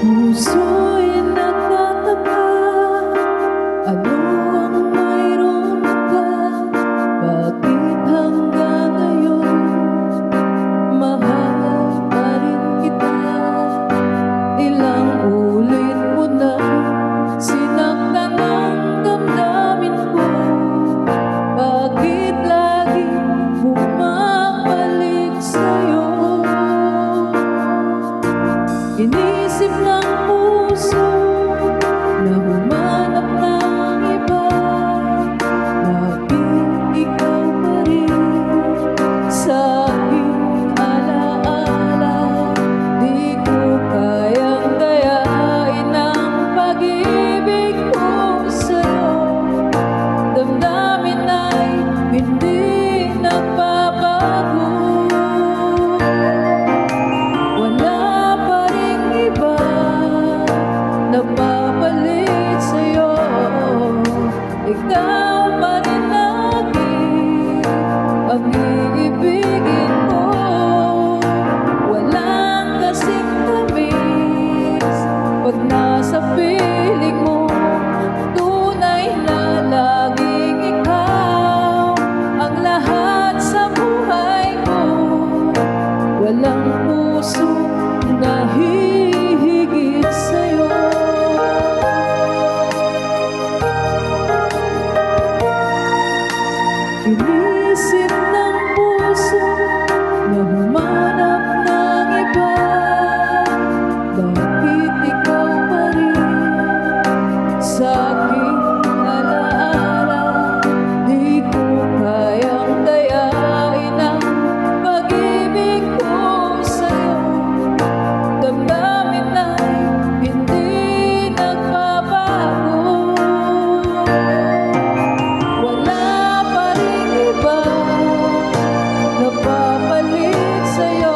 Puso'y nagtataka, ano ang mayroon ka? Bakit hanggang ngayon mahal pa rin kita? Ilang ulit mo na sinaktan ang damdamin ko. Bakit lagi bumabalik sa'yo? Inisip ng puso na humanap ng iba. Bakit ikaw pa rin sa aking alaala? Di ko kayang dayain ang pag-ibig ko sa'yo. Damdamin ay hindi nagbabago. Napapalit sa'yo, ikaw pa rin lagi ang iibigin ko. Walang kasing tamis pag nasa piling mo. Tunay na laging ikaw ang lahat sa buhay ko. Walang puso na hihigit sa'yo. Inisip ng puso na humanap ng iba. Bakit ikaw pa rin sa aking alaala? Di ko kayang dayain ang pag-ibig ko sa'yo. Damdamin ay hindi nagbabago. Napapalit sa'yo,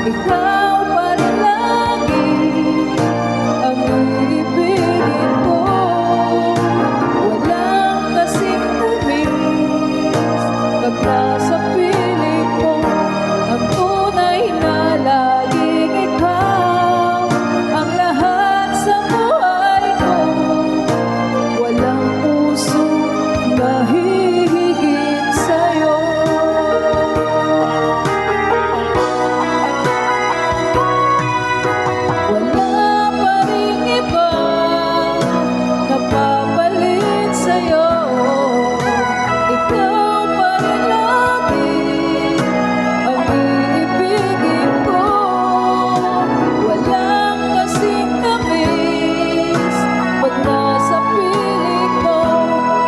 ikaw pa rin lagi ang iibigin ko. Walang kasing tamis pag nasa piling mo. Ang tunay na laging ikaw ang lahat sa buhay ko. Walang puso na hihigit sa'yo. Napapalit sa'yo, ikaw pa rin lagi ang iibigin ko. Walang kasing tamis pag nasa piling mo.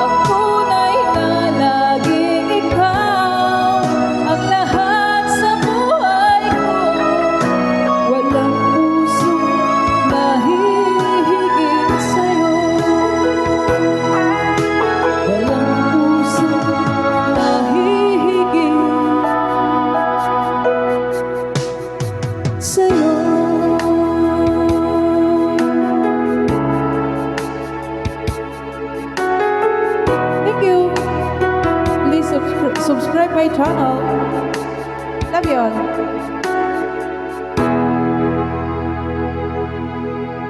Ang tunay na laging ikaw ang lahat sa buhay ko. Walang puso na hihigit sa'yo. Thank you. Please subscribe my channel. Love you all.